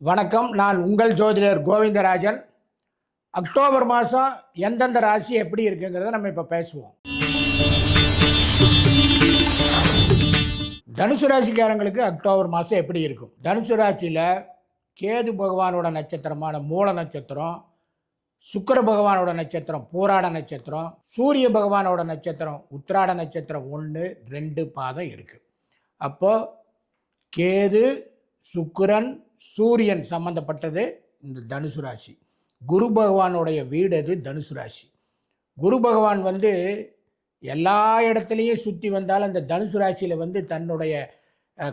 வணக்கம். நான் உங்கள் ஜோதிடர் கோவிந்தராஜன். அக்டோபர் மாதம் எந்தெந்த ராசி எப்படி இருக்குங்கிறத நம்ம இப்போ பேசுவோம். தனுசு ராசிக்காரங்களுக்கு அக்டோபர் மாதம் எப்படி இருக்கும்? தனுசு ராசியில் கேது பகவானோட நட்சத்திரமான மூல நட்சத்திரம், சுக்கிர பகவானோட நட்சத்திரம் பூராட நட்சத்திரம், சூரிய பகவானோட நட்சத்திரம் உத்திராட நட்சத்திரம் 1, 2 பாதம் இருக்குது. அப்போது கேது, சுக்கிரன், சூரியன் சம்பந்தப்பட்டது இந்த தனுசு ராசி. குரு பகவானுடைய வீடு அது தனுசு ராசி. குரு பகவான் எல்லா இடத்துலையும் சுற்றி வந்தாலும் அந்த தனுசு ராசியில் தன்னுடைய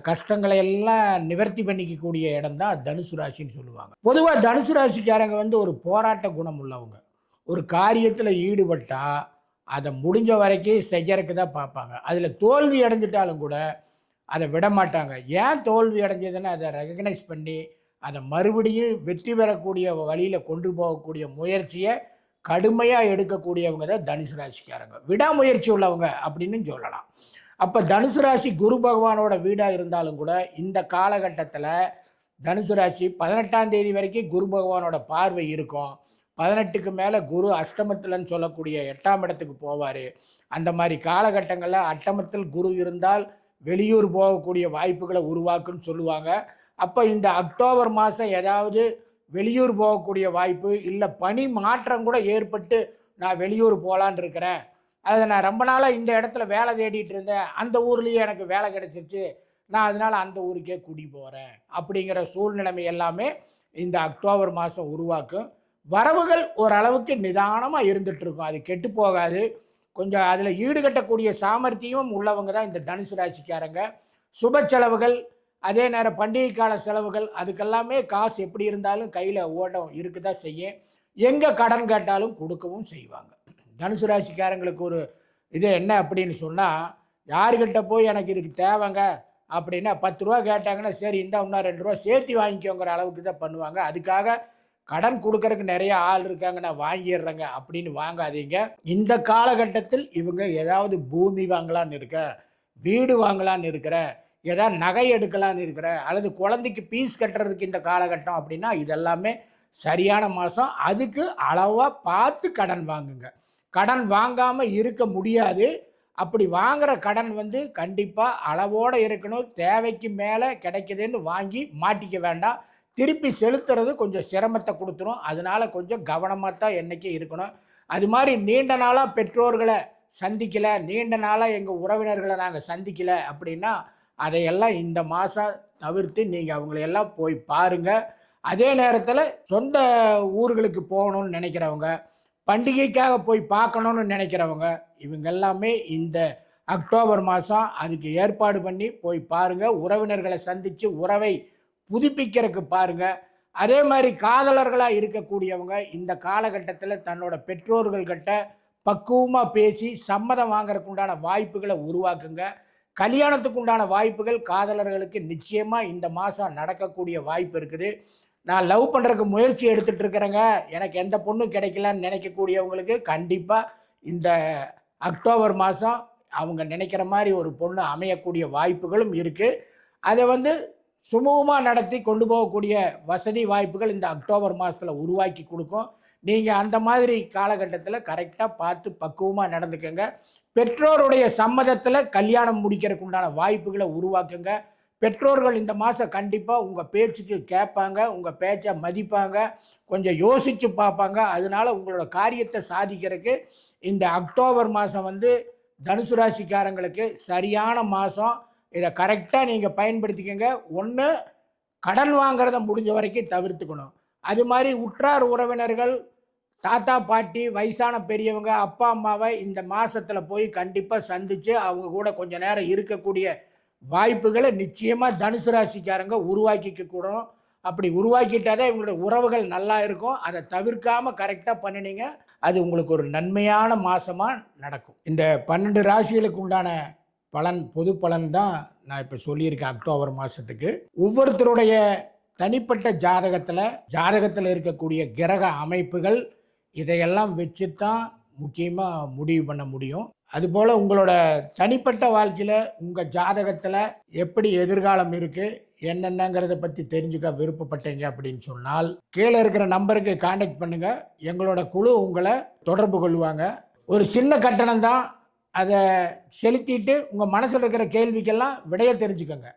கஷ்டங்களை எல்லாம் நிவர்த்தி பண்ணிக்கக்கூடிய இடம் தான் தனுசு ராசின்னு சொல்லுவாங்க. பொதுவாக தனுசு ராசிக்காரங்க ஒரு போராட்ட குணம் உள்ளவங்க. ஒரு காரியத்தில் ஈடுபட்டால் அதை முடிஞ்ச வரைக்கும் செய்யறதுக்கு தான் பார்ப்பாங்க. அதில் தோல்வி அடைஞ்சிட்டாலும் கூட அதை விட மாட்டாங்க. ஏன் தோல்வி அடைஞ்சதுன்னு அதை ரெகக்னைஸ் பண்ணி அதை மறுபடியும் வெற்றி பெறக்கூடிய வழியில் கொண்டு போகக்கூடிய முயற்சியை கடுமையாக எடுக்கக்கூடியவங்க தான் தனுசு ராசிக்காரங்க. விடாமுயற்சி உள்ளவங்க அப்படின்னு சொல்லலாம். அப்போ தனுசு ராசி குரு பகவானோட வீடாக இருந்தாலும் கூட இந்த காலகட்டத்தில் தனுசு ராசி 18ஆம் தேதி வரைக்கும் குரு பகவானோட பார்வை இருக்கும். 18க்கு மேலே குரு அஷ்டமத்தில்னு சொல்லக்கூடிய 8ஆம் இடத்துக்கு போவார். அந்த மாதிரி காலகட்டங்களில் அஷ்டமத்தில் குரு இருந்தால் வெளியூர் போகக்கூடிய வாய்ப்புகளை உருவாக்குன்னு சொல்லுவாங்க. அப்போ இந்த அக்டோபர் மாதம் ஏதாவது வெளியூர் போகக்கூடிய வாய்ப்பு, இல்லை பணி மாற்றம் கூட ஏற்பட்டு நான் வெளியூர் போகலான் இருக்கிறேன், அதை நான் ரொம்ப நாளாக இந்த இடத்துல வேலை தேடிட்டு இருந்தேன், அந்த ஊர்லேயே எனக்கு வேலை கிடைச்சிருச்சு, நான் அதனால் அந்த ஊருக்கே குடி போகிறேன் அப்படிங்கிற சூழ்நிலைமை எல்லாமே இந்த அக்டோபர் மாதம் உருவாக்கும். வரவுகள் ஓரளவுக்கு நிதானமாக இருந்துகிட்ருக்கும், அது கெட்டு போகாது. கொஞ்சம் அதில் ஈடுகட்டக்கூடிய சாமர்த்தியமும் உள்ளவங்க தான் இந்த தனுசு ராசிக்காரங்க. சுப செலவுகள், அதே நேரம் பண்டிகை கால செலவுகள், அதுக்கெல்லாமே காசு எப்படி இருந்தாலும் கையில் ஓட்டம் இருக்க தான் செய்யும். எங்கே கடன் கேட்டாலும் கொடுக்கவும் செய்வாங்க. தனுசு ராசிக்காரங்களுக்கு ஒரு இது என்ன அப்படின்னு சொன்னால், யாருக்கிட்ட போய் எனக்கு இதுக்கு தேவைங்க அப்படின்னா 10 ரூபா கேட்டாங்கன்னா சரி இந்த இன்னும் 2 ரூபா சேர்த்து வாங்கிக்கோங்கிற அளவுக்கு தான் பண்ணுவாங்க. அதுக்காக கடன் கொடுக்கறதுக்கு நிறைய ஆள் இருக்காங்க, நான் வாங்கிடுறேங்க அப்படின்னு வாங்காதீங்க. இந்த காலகட்டத்தில் இவங்க ஏதாவது பூமி வாங்கலான்னு இருக்க, வீடு வாங்கலான்னு இருக்கிற, ஏதாவது நகை எடுக்கலான்னு இருக்கிற, அல்லது குழந்தைக்கு பீஸ் கட்டுறதுக்கு இந்த காலகட்டம் அப்படின்னா இதெல்லாமே சரியான மாதம். அதுக்கு அளவாக பார்த்து கடன் வாங்குங்க. கடன் வாங்காமல் இருக்க முடியாது. அப்படி வாங்குகிற கடன் கண்டிப்பாக அளவோடு இருக்கணும். தேவைக்கு மேலே கிடைக்குதுன்னு வாங்கி மாட்டிக்க வேண்டாம். திருப்பி செலுத்துறது கொஞ்சம் சிரமத்தை கொடுத்துரும். அதனால கொஞ்சம் கவனமாக தான் என்றைக்கும் இருக்கணும். அது மாதிரி நீண்ட நாளாக பெற்றோர்களை சந்திக்கலை, நீண்ட நாளாக எங்கள் உறவினர்களை நாங்கள் சந்திக்கலை அப்படின்னா அதையெல்லாம் இந்த மாதம் தவிர்த்து நீங்கள் அவங்களையெல்லாம் போய் பாருங்கள். அதே நேரத்தில் சொந்த ஊர்களுக்கு போகணும்னு நினைக்கிறவங்க, பண்டிகைக்காக போய் பார்க்கணுன்னு நினைக்கிறவங்க, இவங்க எல்லாமே இந்த அக்டோபர் மாதம் அதுக்கு ஏற்பாடு பண்ணி போய் பாருங்கள். உறவினர்களை சந்தித்து உறவை புதுப்பிக்கிறதுக்கு பாருங்க. அதே மாதிரி காதலர்களாக இருக்கக்கூடியவங்க இந்த காலகட்டத்தில் தன்னோட பெற்றோர்கள்கிட்ட பக்குவமாக பேசி சம்மதம் வாங்கறதுக்கு உண்டான வாய்ப்புகளை உருவாக்குங்க. கல்யாணத்துக்கு உண்டான வாய்ப்புகள் காதலர்களுக்கு நிச்சயமாக இந்த மாதம் நடக்கக்கூடிய வாய்ப்பு இருக்குது. நான் லவ் பண்ணுறதுக்கு முயற்சி எடுத்துகிட்டு இருக்கிறேங்க, எனக்கு எந்த பொண்ணும் கிடைக்கலன்னு நினைக்கக்கூடியவங்களுக்கு கண்டிப்பாக இந்த அக்டோபர் மாதம் அவங்க நினைக்கிற மாதிரி ஒரு பொண்ணு அமையக்கூடிய வாய்ப்புகளும் இருக்குது. அதை சுமூகமாக நடத்தி கொண்டு போகக்கூடிய வசதி வாய்ப்புகள் இந்த அக்டோபர் மாதத்தில் உருவாக்கி கொடுக்கும். நீங்கள் அந்த மாதிரி காலகட்டத்தில் கரெக்டாக பார்த்து பக்குவமாக நடந்துக்கங்க. பெற்றோருடைய சம்மதத்தில் கல்யாணம் முடிக்கிறதுக்கு உண்டான வாய்ப்புகளை உருவாக்குங்க. பெற்றோர்கள் இந்த மாதம் கண்டிப்பாக உங்கள் பேச்சுக்கு கேட்பாங்க, உங்கள் பேச்சை மதிப்பாங்க, கொஞ்சம் யோசித்து பார்ப்பாங்க. அதனால் உங்களோட காரியத்தை சாதிக்கிறதுக்கு இந்த அக்டோபர் மாதம் தனுசு ராசிக்காரங்களுக்கு சரியான மாதம். இதை கரெக்டாக நீங்கள் பயன்படுத்திக்கங்க. ஒன்று, கடன் வாங்கிறத முடிஞ்ச வரைக்கும் தவிர்த்துக்கணும். அது மாதிரி உற்றார் உறவினர்கள், தாத்தா பாட்டி, வயசான பெரியவங்க, அப்பா அம்மாவை இந்த மாதத்தில் போய் கண்டிப்பாக சந்தித்து அவங்க கூட கொஞ்சம் நேரம் இருக்கக்கூடிய வாய்ப்புகளை நிச்சயமாக தனுசு ராசிக்காரங்க உருவாக்கிக்க கூடணும். அப்படி உருவாக்கிட்டாதான் இவங்களுடைய உறவுகள் நல்லா இருக்கும். அதை தவிர்க்காமல் கரெக்டாக பண்ணினீங்க, அது உங்களுக்கு ஒரு நன்மையான மாதமாக நடக்கும். இந்த 12 ராசிகளுக்கு உண்டான பலன், பொது பலன் தான் நான் இப்போ சொல்லியிருக்கேன். அக்டோபர் மாதத்துக்கு ஒவ்வொருத்தருடைய தனிப்பட்ட ஜாதகத்தில் இருக்கக்கூடிய கிரக அமைப்புகள் இதையெல்லாம் வச்சு தான் முக்கியமாக முடிவு பண்ண முடியும். அதுபோல் உங்களோட தனிப்பட்ட வாழ்க்கையில் உங்கள் ஜாதகத்தில் எப்படி எதிர்காலம் இருக்குது என்னென்னங்கிறத பற்றி தெரிஞ்சுக்க விருப்பப்பட்டீங்க அப்படின்னு சொன்னால் கீழே இருக்கிற நம்பருக்கு காண்டாக்ட் பண்ணுங்கள். எங்களோட குழு உங்களை தொடர்பு கொள்வாங்க. ஒரு சின்ன கட்டணம் தான், அதை செலுத்திட்டு உங்கள் மனசில் இருக்கிற கேள்விக்கெல்லாம் விடைய தெரிஞ்சுக்கோங்க.